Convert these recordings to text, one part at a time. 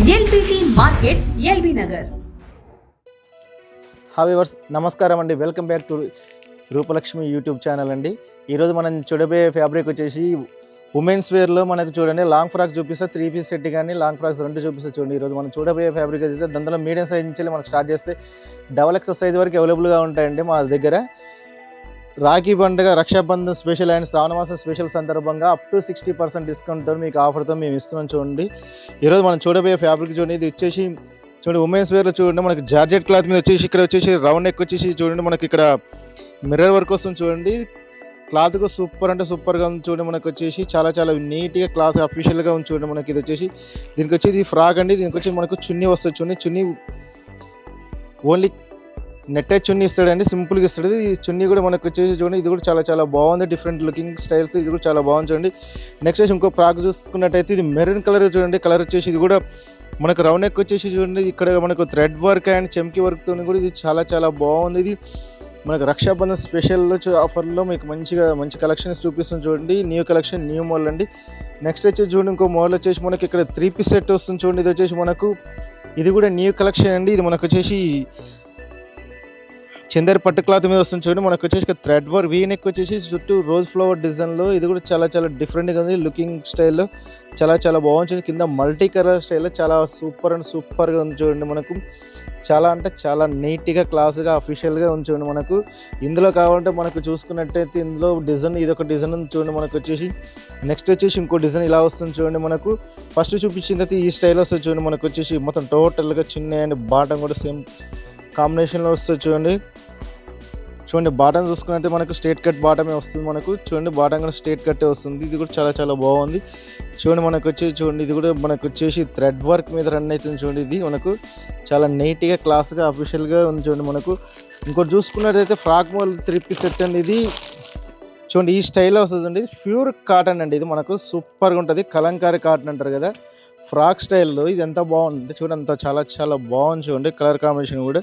LBT market, LB Nagar. Hi viewers, నమస్కారం అండి. Welcome back to Rupalakshmi YouTube channel అండి. ఈరోజు మనం చూడబోయే ఫ్యాబ్రిక్ వచ్చేసి ఉమెన్స్ వేర్లో మనకు చూడండి లాంగ్ ఫ్రాక్ చూపిస్తే 3 పీస్ సెట్ కానీ లాంగ్ ఫ్రాక్స్ 2 చూపిస్తే చూడండి. ఈరోజు మనం చూడబోయే ఫ్యాబ్రిక్ అయితే దాంట్లో మీడియం సైజ్ నుంచి మనకు స్టార్ట్ చేస్తే XXL సైజ్ వరకు అవైలబుల్గా ఉంటాయండి మా దగ్గర. రాఖీ పండుగ, రక్షాబంధన్ స్పెషల్ అండ్ శ్రావణమాసం స్పెషల్ సందర్భంగా అప్ టు 60% డిస్కౌంట్తో మీకు ఆఫర్తో మేము ఇస్తున్నాం చూడండి. ఈరోజు మనం చూడబోయే ఫ్యాబ్రిక్ చూడండి. ఇది వచ్చేసి చూడండి ఉమెన్స్ వేర్లో చూడండి మనకి జార్జెట్ క్లాత్ మీద వచ్చేసి ఇక్కడ వచ్చేసి రౌండ్ నెక్ వచ్చేసి చూడండి మనకి ఇక్కడ మిర్రర్ వర్క్ వస్తుంది చూడండి. క్లాత్కు సూపర్ అంటే సూపర్గా ఉంది చూడండి. మనకు వచ్చేసి చాలా చాలా నీట్గా క్లాత్ అఫీషియల్గా ఉంది చూడండి. మనకి ఇది వచ్చేసి దీనికి వచ్చేసి ఫ్రాక్ అండి. దీనికి వచ్చి మనకు చున్నీ వస్తుంది చూడండి. చున్నీ ఓన్లీ నెట్టెడ్ చున్నీ ఇస్తాడండి, సింపుల్గా ఇస్తాడు. ఈ చున్నీ కూడా మనకు వచ్చేసి చూడండి. ఇది కూడా చాలా చాలా బాగుంది, డిఫరెంట్ లుకింగ్ స్టైల్స్. ఇది కూడా చాలా బాగుంది చూడండి. నెక్స్ట్ వచ్చి ఇంకో ఫ్రాక్ చూసుకున్నట్టయితే ఇది మెరూన్ కలర్ చూడండి. కలర్ వచ్చేసి ఇది కూడా మనకు రౌండ్ నెక్ వచ్చేసి చూడండి. ఇక్కడ మనకు థ్రెడ్ వర్క్ అండ్ చెమ్కి వర్క్తో కూడా ఇది చాలా చాలా బాగుంది. ఇది మనకు రక్షాబంధన్ స్పెషల్ ఆఫర్లో మీకు మంచి కలెక్షన్స్ చూపిస్తుంది చూడండి. న్యూ కలెక్షన్, న్యూ మోడల్ అండి. నెక్స్ట్ వచ్చేసి చూడండి ఇంకో మోడల్ వచ్చేసి మనకి ఇక్కడ 3 పీస్ సెట్ వస్తుంది చూడండి. ఇది వచ్చేసి మనకు ఇది కూడా న్యూ కలెక్షన్ అండి. ఇది మనకు వచ్చేసి చందర్ పట్టు క్లాత్ మీద వస్తుంది చూడండి. మనకు వచ్చేసి థ్రెడ్ వర్క్, వీ నెక్ వచ్చేసి చుట్టూ రోజ్ ఫ్లవర్ డిజైన్లో. ఇది కూడా చాలా చాలా డిఫరెంట్గా ఉంది. లుకింగ్ స్టైల్లో చాలా చాలా బాగుంటుంది. కింద మల్టీ కలర్ స్టైల్లో చాలా సూపర్ అండ్ సూపర్గా ఉంది చూడండి. మనకు చాలా అంటే చాలా నీట్గా క్లాస్గా అఫీషియల్గా ఉంది చూడండి. మనకు ఇందులో కావాలంటే మనకు చూసుకున్నట్టయితే ఇందులో డిజైన్ ఇదొక డిజైన్ ఉంది చూడండి. మనకు వచ్చేసి నెక్స్ట్ వచ్చేసి ఇంకో డిజైన్ ఇలా వస్తుంది చూడండి. మనకు ఫస్ట్ చూపించింది అయితే ఈ స్టైల్ వస్తుంది చూడండి. మనకు వచ్చేసి మొత్తం టోటల్గా చిన్న అండ్ బాటం కూడా సేమ్ కాంబినేషన్లో వస్తుంది చూడండి. బాటం చూసుకున్నట్టే మనకు స్ట్రేట్ కట్ బాటమే వస్తుంది. మనకు చూడండి బాటం కూడా స్ట్రేట్ కట్టే వస్తుంది. ఇది కూడా చాలా చాలా బాగుంది చూడండి. మనకు వచ్చేసి చూడండి ఇది కూడా మనకు వచ్చేసి థ్రెడ్ వర్క్ మీద రన్ అవుతుంది చూడండి. ఇది మనకు చాలా నీట్గా క్లాస్గా అఫీషియల్గా ఉంది చూడండి. మనకు ఇంకోటి చూసుకున్నట్టయితే ఫ్రాక్ మోడల్ 3 పీస్ సెట్ అండి. ఇది చూడండి ఈ స్టైల్లో వస్తుంది చూడండి. ఇది ప్యూర్ కాటన్ అండి. ఇది మనకు సూపర్గా ఉంటుంది. కలంకారీ కాటన్ అంటారు కదా, ఫ్రాక్ స్టైల్లో ఇది ఎంత బాగుంది చూడండి. అంత చాలా చాలా బాగుంది చూడండి. కలర్ కాంబినేషన్ కూడా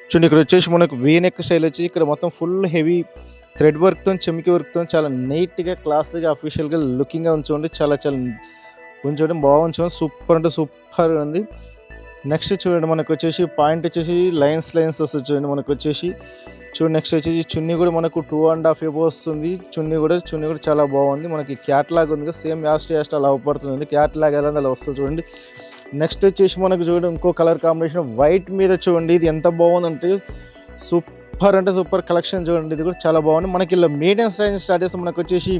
చూడండి. ఇక్కడ వచ్చేసి మనకు వీ నెక్ స్టైల్ వచ్చి ఇక్కడ మొత్తం ఫుల్ హెవీ థ్రెడ్ వర్క్తో చెమ్కి వర్క్తో చాలా నీట్గా క్లాస్గా అఫీషియల్గా లుకింగ్గా ఉంచండి. చాలా చాలా ఉంచండి, బాగుంది చూడండి. సూపర్ అంటే సూపర్ ఉంది. నెక్స్ట్ చూడండి మనకు వచ్చేసి పాయింట్ వచ్చేసి లైన్స్ వస్తుంది చూడండి. మనకు వచ్చేసి చూడండి నెక్స్ట్ వచ్చేసి చున్నీ కూడా మనకు 2.5 ఎబో వస్తుంది. చున్నీ కూడా చాలా బాగుంది. మనకి క్యాట్లాగ్ ఉంది కదా, సేమ్ యాస్ట్ అలా అవపడుతుంది. క్యాట్లాగ్ ఎలా అలా వస్తుంది చూడండి. నెక్స్ట్ వచ్చేసి మనకు చూడండి ఇంకో కలర్ కాంబినేషన్ వైట్ మీద చూడండి. ఇది ఎంత బాగుందంటే సూపర్ అంటే సూపర్ కలెక్షన్ చూడండి. ఇది కూడా చాలా బాగుంది. మనకి ఇలా మీడియం సైజ్ స్టార్ట్ చేస్తే మనకు వచ్చేసి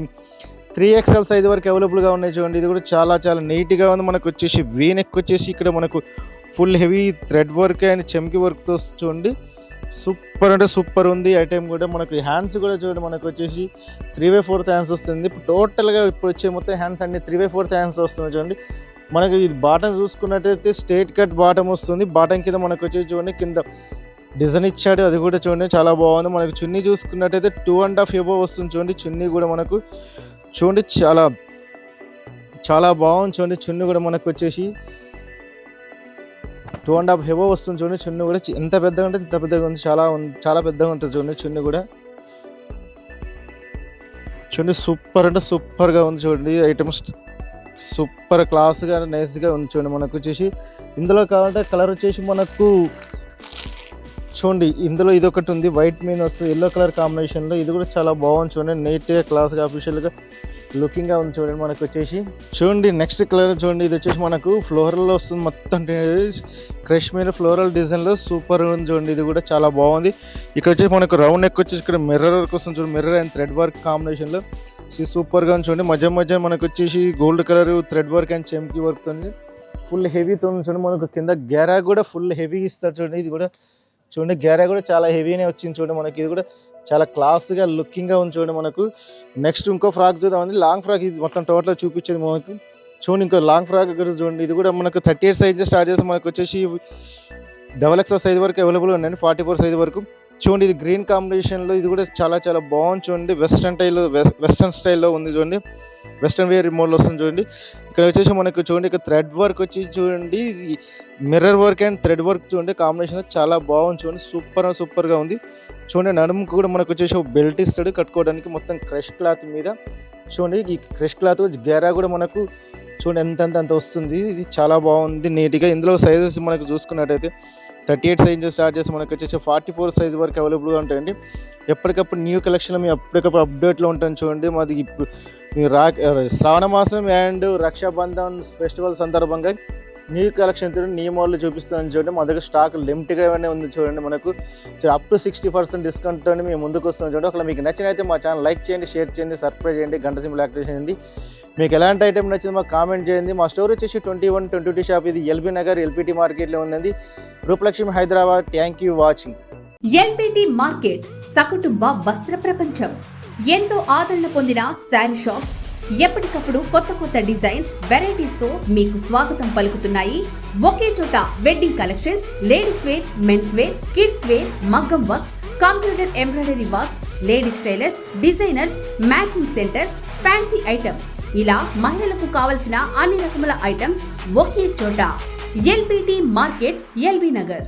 3XL సైజ్ వరకు అవైలబుల్గా ఉన్నాయి చూడండి. ఇది కూడా చాలా చాలా నీట్గా ఉంది. మనకు వచ్చేసి వీ నెక్ వచ్చేసి ఇక్కడ మనకు full heavy thread work and చెమ్కి వర్క్తో చూడండి. సూపర్ అంటే సూపర్ ఉంది. ఐటెం కూడా మనకు హ్యాండ్స్ కూడా చూడండి. మనకు వచ్చేసి 3/4 హ్యాండ్స్ వస్తుంది. ఇప్పుడు టోటల్గా ఇప్పుడు వచ్చే మొత్తం హ్యాండ్స్ అన్ని 3/4 హ్యాండ్స్ వస్తున్నాయి చూడండి. మనకు ఇది బాటం చూసుకున్నట్టయితే స్ట్రేట్ కట్ బాటం వస్తుంది. బాటం కింద మనకు వచ్చేసి చూడండి కింద డిజైన్ ఇచ్చాడు, అది కూడా చూడండి చాలా బాగుంది. మనకు చున్నీ చూసుకున్నట్టయితే 2.5 ఎబో వస్తుంది చూడండి. చున్నీ కూడా మనకు చూడండి చాలా చాలా బాగుంది చూడండి. చున్నీ కూడా మనకు వచ్చేసి 2.5 ఎబో వస్తుంది చూడండి. చున్నీ కూడా ఎంత పెద్దగా ఉంటుంది ఇంత పెద్దగా ఉంది. చాలా పెద్దగా ఉంటుంది చూడండి. చున్నీ కూడా చూడండి సూపర్ అంటే సూపర్గా ఉంది చూడండి. ఐటమ్స్ సూపర్ క్లాస్గా నైస్గా ఉంది చూడండి. మనకు వచ్చేసి ఇందులో కావాలంటే కలర్ వచ్చేసి మనకు చూడండి ఇందులో ఇది ఒకటి ఉంది వైట్ మీద వస్తుంది ఎల్లో కలర్ కాంబినేషన్లో. ఇది కూడా చాలా బాగుంది చూడండి. నీట్గా క్లాస్గా అఫీషియల్గా లుకింగ్గా ఉంది చూడండి. మనకు వచ్చేసి చూడండి నెక్స్ట్ కలర్ చూడండి. ఇది వచ్చేసి మనకు ఫ్లోరల్లో వస్తుంది. మొత్తం క్రష్ మీద ఫ్లోరల్ డిజైన్లో సూపర్ ఉంది చూడండి. ఇది కూడా చాలా బాగుంది. ఇక్కడ వచ్చేసి మనకు రౌండ్ నెక్ వచ్చేసి ఇక్కడ మిర్రర్ వర్క్ వస్తుంది చూడండి. మిర్రర్ అండ్ థ్రెడ్ వర్క్ కాంబినేషన్లో సూపర్గా ఉంది చూడండి. మధ్య మనకు వచ్చేసి gold colour thread work and చెమ్కి వర్క్తో ఫుల్ హెవీతో చూడండి. మనకు కింద గ్యారా కూడా ఫుల్ హెవీ ఇస్తారు చూడండి. ఇది కూడా చూడండి గ్యారా కూడా చాలా హెవీనే వచ్చింది చూడండి. మనకి ఇది కూడా చాలా క్లాస్గా లుకింగ్గా ఉంది చూడండి. మనకు నెక్స్ట్ ఇంకో ఫ్రాక్ చూద్దామండి. లాంగ్ ఫ్రాక్ ఇది మొత్తం టోటల్ చూపించేది మనకు చూడండి. ఇంకో లాంగ్ ఫ్రాక్ చూడండి. ఇది కూడా మనకు 38 సైజ్ స్టార్ట్ చేసి మనకు వచ్చేసి XXL సైజ్ వరకు అవైలబుల్ ఉందండి. 44 సైజ్ వరకు చూడండి. ఇది గ్రీన్ కాంబినేషన్లో ఇది కూడా చాలా చాలా బాగుంది చూడండి. వెస్ట్రన్ స్టైల్లో ఉంది చూడండి. వెస్ట్రన్ వేర్ మోడల్ వస్తుంది చూడండి. ఇక్కడ వచ్చేసి మనకు చూడండి ఇక్కడ థ్రెడ్ వర్క్ వచ్చి చూడండి. Mirror work and thread work చూడండి కాంబినేషన్ చాలా బాగుంది చూడండి. సూపర్గా ఉంది చూడండి. నడుముకు కూడా మనకు వచ్చేసి బెల్ట్ ఇస్తాడు కట్టుకోవడానికి. మొత్తం క్రష్ క్లాత్ మీద చూడండి ఈ క్రష్ క్లాత్ గేరా కూడా మనకు చూడండి ఎంత వస్తుంది. ఇది చాలా బాగుంది నీట్గా. ఇందులో సైజెస్ మనకు చూసుకున్నట్టయితే 38 సైజ్ నుంచి స్టార్ట్ చేసి మనకు వచ్చేసి 44 సైజ్ వరకు అవైలబుల్గా ఉంటాయండి. ఎప్పటికప్పుడు న్యూ కలెక్షన్లో మేము ఎప్పటికప్పుడు అప్డేట్లో ఉంటాం చూడండి. మాది ఇప్పుడు శ్రావణ మాసం అండ్ రక్షాబంధన్ ఫెస్టివల్ సందర్భంగా న్యూ కలెక్షన్ చూడండి, న్యూ మోడల్ చూపిస్తాను చూడండి. మా దగ్గర స్టాక్ లిమిట్గానే ఉంది చూడండి. మనకు అప్ టు 60% డిస్కౌంట్ అని మేము ముందుకు వస్తాం చూడండి. ఒకవేళ మీకు నచ్చినైతే మా ఛానల్ లైక్ చేయండి, షేర్ చేయండి, సబ్స్క్రైబ్ చేయండి, గంట సింబల్ యాక్టివేషన్ చేయండి. మీకు ఎలాంటి ఐటమ్ నచ్చింది మాకు కామెంట్ చేయండి. మా స్టోర్ వచ్చేసి 2122 షాప్, ఇది ఎల్బీ నగర్ ఎల్పిటి మార్కెట్లో ఉన్నది, Rupalakshmi Hyderabad. Thank you watching. LPT market సకుటుంబ వస్త్ర ప్రపంచం. ఎంతో ఆదరణ పొందిన శారీ షాప్స్ ఎప్పటికప్పుడు కొత్త డిజైన్స్, వెరైటీస్ తో మీకు స్వాగతం పలుకుతున్నాయి. ఒకే చోట wedding collections, ladies wear, men's wear, kids wear, మగ్గం works, computer embroidery work, ladies tailors, designers, matching centre, fancy items, ఇలా మహిళలకు కావలసిన అన్ని రకముల ఐటమ్స్ ఒకే చోట. LPT market, LB Nagar.